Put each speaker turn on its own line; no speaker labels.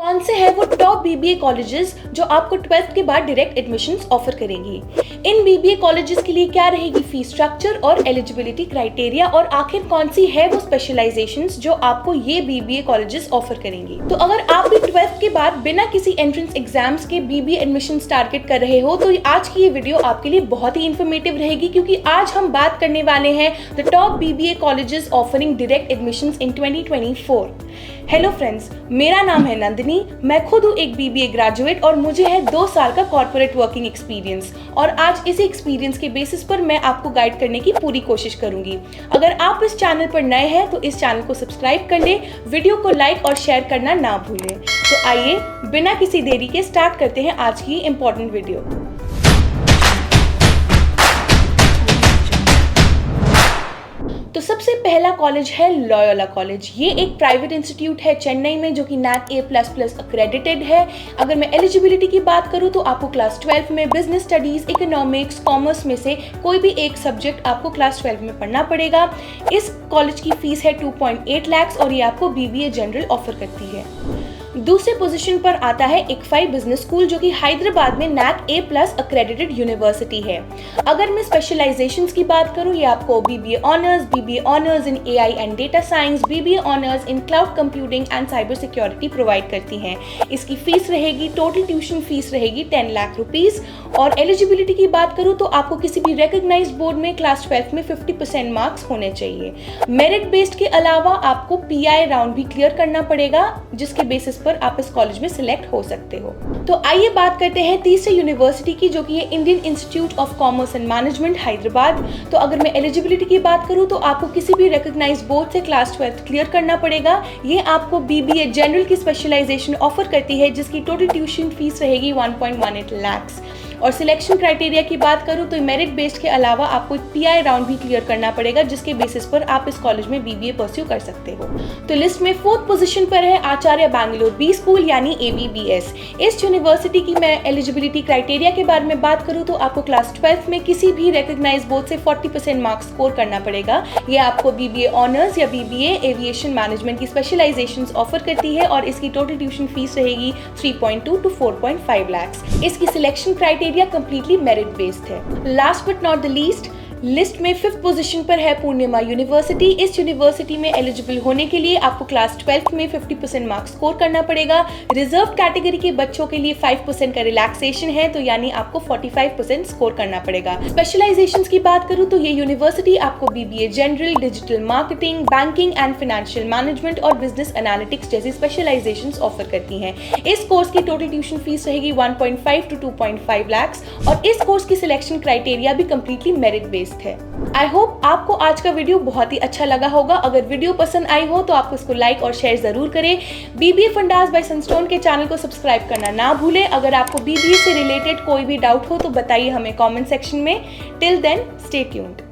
कौन से हैं वो टॉप बीबीए कॉलेजेस जो आपको 12th के बाद डायरेक्ट एडमिशंस ऑफर करेंगी। इन बीबीए कॉलेजेस के लिए क्या रहेगी फीस स्ट्रक्चर और एलिजिबिलिटी क्राइटेरिया, और आखिर कौन सी है वो स्पेशलाइजेशंस जो आपको ये बीबीए कॉलेजेस ऑफर करेंगी। तो अगर आप भी 12th के बाद बिना किसी एंट्रेंस एग्जाम्स के बीबीए एडमिशंस टारगेट कर रहे हो तो आज की ये वीडियो आपके लिए बहुत ही इन्फॉर्मेटिव रहेगी, क्योंकि आज हम बात करने वाले हैं the top BBA colleges offering direct admissions in 2024। Hello friends, मेरा नाम है नंदिनी। मैं खुद हूँ एक बीबीए ग्रेजुएट और मुझे है 2 साल का कॉर्पोरेट वर्किंग एक्सपीरियंस, और आज इसी एक्सपीरियंस के बेसिस पर मैं आपको गाइड करने की पूरी कोशिश करूंगी। अगर आप इस चैनल पर नए हैं तो इस चैनल को सब्सक्राइब कर लें, वीडियो को लाइक और शेयर करना ना भूलें। तो आइए बिना किसी देरी के स्टार्ट करते हैं आज की इंपॉर्टेंट वीडियो। तो सबसे पहला कॉलेज है लॉयोला कॉलेज। ये एक प्राइवेट इंस्टीट्यूट है चेन्नई में जो कि NAC A++ अक्रेडिटेड है। अगर मैं एलिजिबिलिटी की बात करूँ तो आपको क्लास 12 में बिजनेस स्टडीज, इकोनॉमिक्स, कॉमर्स में से कोई भी एक सब्जेक्ट आपको क्लास 12 में पढ़ना पड़ेगा। इस कॉलेज की फीस है 2.8 लाख और ये आपको बीबीए जनरल ऑफर करती है। दूसरे पोजीशन पर आता है ICFI बिजनेस स्कूल जो कि हैदराबाद में NAC A+ अक्रेडिटेड यूनिवर्सिटी है। अगर मैं स्पेशलाइजेशंस की बात करूं, ये आपको BBA honours in AI and data science, BBA honours in cloud computing and cyber security provide करती हैं। इसकी फीस रहेगी, टोटल ट्यूशन फीस रहेगी 10 लाख रुपीस। और एलिजिबिलिटी की बात करूं तो आपको किसी भी रिकॉग्नाइज्ड बोर्ड में क्लास 12 में 50% मार्क्स होने चाहिए। मेरिट बेस्ड के अलावा आपको PI राउंड भी क्लियर करना पड़ेगा, जिसके बेसिस पर आप इस कॉलेज में सिलेक्ट हो सकते हो। तो आइए बात करते हैं तीसरी यूनिवर्सिटी की, जो कि है Indian institute of commerce and management Hyderabad. तो अगर मैं एलिजिबिलिटी की बात करूं तो आपको किसी भी रिकॉग्नाइज्ड बोर्ड से क्लास 12 क्लियर करना पड़ेगा। ये आपको बीबीए जनरल की स्पेशलाइजेशन ऑफर करती है, जिसकी टोटल ट्यूशन फीस रहेगी 1.18 लाख। और सिलेक्शन क्राइटेरिया की बात करूं तो मेरिट बेस्ड के अलावा आपको PI राउंड भी क्लियर करना पड़ेगा, जिसके बेसिस पर आप इस कॉलेज में बीबीए परस्यू कर सकते हो। तो लिस्ट में 4th पोजीशन पर है आचार्य बैंगलोर बी स्कूल यानी ABBS। इस यूनिवर्सिटी की मैं एलिजिबिलिटी क्राइटेरिया के बारे में बात करूं तो आपको क्लास 12 में किसी भी रिकॉग्नाइज्ड बोर्ड से 40% मार्क्स स्कोर करना पड़ेगा। ये आपको बीबीए ऑनर्स या बीबीए एविएशन मैनेजमेंट की स्पेशलाइजेशंस ऑफर करती है और इसकी टोटल ट्यूशन फीस रहेगी 3.2 to 4.5 लाख। इसकी selection criteria completely merit based है। Last but not the least, list में 5th पोजीशन पर है पूर्णिमा यूनिवर्सिटी। इस यूनिवर्सिटी में एलिजिबल होने के लिए आपको क्लास 12 में 50% मार्क्स स्कोर करना पड़ेगा। रिजर्व कैटेगरी के बच्चों के लिए 5% का रिलैक्सेशन है, तो यानी आपको 45% स्कोर करना पड़ेगा। स्पेशलाइजेशंस की बात करूं तो ये यूनिवर्सिटी आपको BBA general, digital marketing, banking and financial management और बिजनेस एनालिटिक्स जैसी स्पेशलाइजेशंस ऑफर करती हैं। इस कोर्स की टोटल ट्यूशन फीस रहेगी 1.5 to 2.5 लाख और इस कोर्स की सिलेक्शन क्राइटेरिया भी कंप्लीटली मेरिट बेस्ड है। आई होप आपको आज का वीडियो बहुत ही अच्छा लगा होगा। अगर वीडियो पसंद आई हो तो आप उसको लाइक और शेयर जरूर करें। बीबीए फंडास बाय सनस्टोन के चैनल को सब्सक्राइब करना ना भूलें। अगर आपको बीबीए से रिलेटेड कोई भी डाउट हो तो बताइए हमें कमेंट सेक्शन में। Till then stay tuned.